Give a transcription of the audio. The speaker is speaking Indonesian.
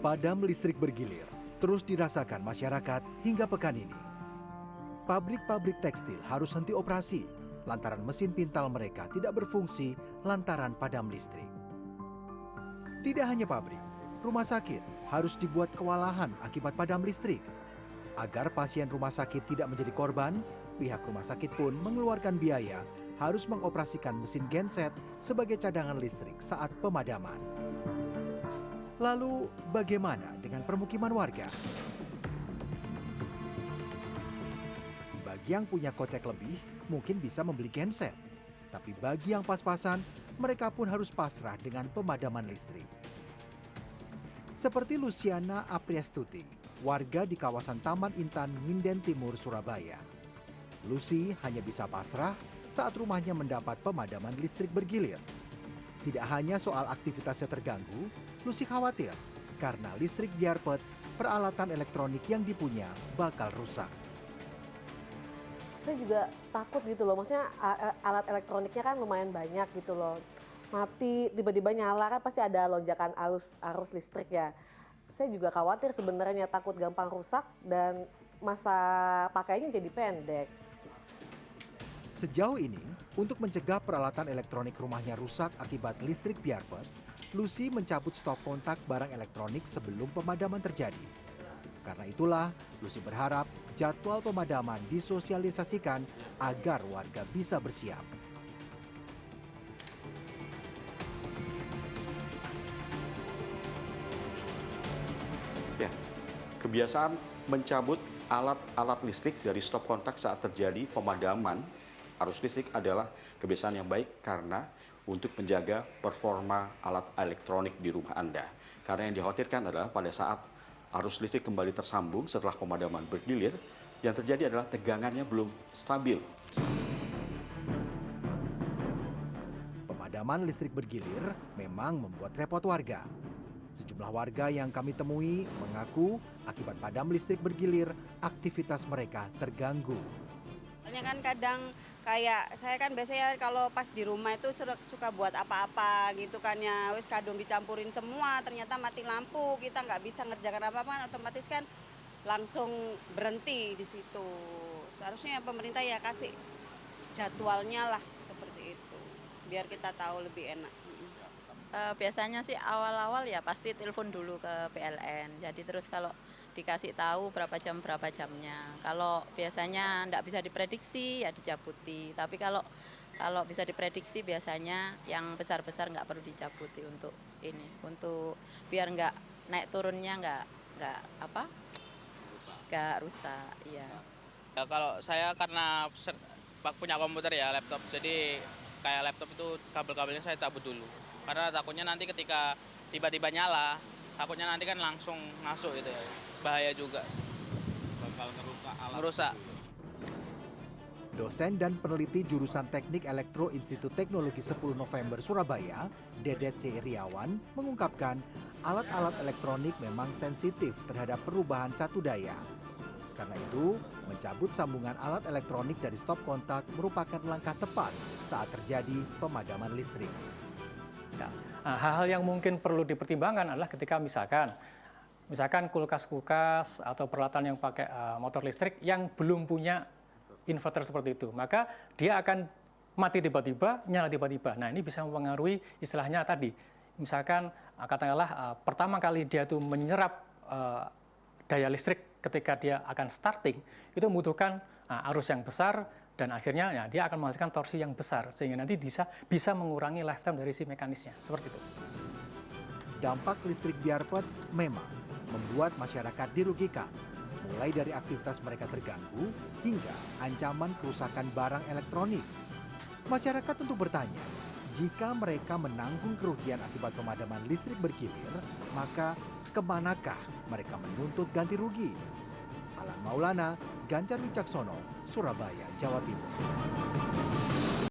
Padam listrik bergilir terus dirasakan masyarakat hingga pekan ini. Pabrik-pabrik tekstil harus henti operasi lantaran mesin pintal mereka tidak berfungsi lantaran padam listrik. Tidak hanya pabrik, rumah sakit harus dibuat kewalahan akibat padam listrik. Agar pasien rumah sakit tidak menjadi korban, pihak rumah sakit pun mengeluarkan biaya harus mengoperasikan mesin genset sebagai cadangan listrik saat pemadaman. Lalu bagaimana dengan permukiman warga? Bagi yang punya kocek lebih, mungkin bisa membeli genset. Tapi bagi yang pas-pasan, mereka pun harus pasrah dengan pemadaman listrik. Seperti Luciana Apriastuti, warga di kawasan Taman Intan, Nginden Timur, Surabaya. Lucy hanya bisa pasrah saat rumahnya mendapat pemadaman listrik bergilir. Tidak hanya soal aktivitasnya terganggu, Lucy khawatir karena listrik diarpet, peralatan elektronik yang dipunya bakal rusak. Saya juga takut gitu loh, maksudnya alat elektroniknya kan lumayan banyak gitu loh. Mati, tiba-tiba nyala kan pasti ada lonjakan arus listrik ya. Saya juga khawatir sebenarnya, takut gampang rusak dan masa pakainya jadi pendek. Sejauh ini, untuk mencegah peralatan elektronik rumahnya rusak akibat listrik diarpet, Lucy mencabut stok kontak barang elektronik sebelum pemadaman terjadi. Karena itulah, Lucy berharap jadwal pemadaman disosialisasikan agar warga bisa bersiap. Ya, kebiasaan mencabut alat-alat listrik dari stop kontak saat terjadi pemadaman arus listrik adalah kebiasaan yang baik karena untuk menjaga performa alat elektronik di rumah Anda. Karena yang dikhawatirkan adalah pada saat arus listrik kembali tersambung setelah pemadaman bergilir, yang terjadi adalah tegangannya belum stabil. Pemadaman listrik bergilir memang membuat repot warga. Sejumlah warga yang kami temui mengaku akibat padam listrik bergilir, aktivitas mereka terganggu. Soalnya kan kadang kayak saya kan biasanya kalau pas di rumah itu suka buat apa-apa gitu kan ya, wis kadung dicampurin semua, ternyata mati lampu, kita nggak bisa ngerjakan apa-apa, otomatis kan langsung berhenti di situ. Seharusnya pemerintah ya kasih jadwalnya lah seperti itu, biar kita tahu lebih enak. Biasanya sih awal-awal ya pasti telepon dulu ke PLN. Jadi terus kalau dikasih tahu berapa jamnya. Kalau biasanya enggak bisa diprediksi ya dicabuti. Tapi kalau bisa diprediksi biasanya yang besar-besar nggak perlu dicabuti untuk ini. Untuk biar nggak naik turunnya nggak rusak. Iya. Ya, kalau saya karena punya komputer ya, laptop. Jadi kayak laptop itu kabel-kabelnya saya cabut dulu. Karena takutnya nanti ketika tiba-tiba nyala, takutnya nanti kan langsung masuk gitu ya. Bahaya juga. Bakal merusak. Dosen dan peneliti jurusan Teknik Elektro Institut Teknologi 10 November Surabaya, Dedet C. Iriawan, mengungkapkan alat-alat elektronik memang sensitif terhadap perubahan catu daya. Karena itu, mencabut sambungan alat elektronik dari stop kontak merupakan langkah tepat saat terjadi pemadaman listrik. Nah, hal-hal yang mungkin perlu dipertimbangkan adalah ketika misalkan kulkas-kulkas atau peralatan yang pakai motor listrik yang belum punya inverter seperti itu, maka dia akan mati tiba-tiba, nyala tiba-tiba. Nah, ini bisa mempengaruhi istilahnya tadi. Misalkan katakanlah pertama kali dia tuh menyerap daya listrik ketika dia akan starting, itu membutuhkan arus yang besar dan akhirnya ya, dia akan menghasilkan torsi yang besar sehingga nanti bisa mengurangi lifetime dari si mekanisnya, seperti itu. Dampak listrik diarpet memang membuat masyarakat dirugikan, mulai dari aktivitas mereka terganggu hingga ancaman kerusakan barang elektronik. Masyarakat tentu bertanya, jika mereka menanggung kerugian akibat pemadaman listrik bergilir, maka kemanakah mereka menuntut ganti rugi? Alan Maulana, Ganjar Wicaksono, Surabaya, Jawa Timur.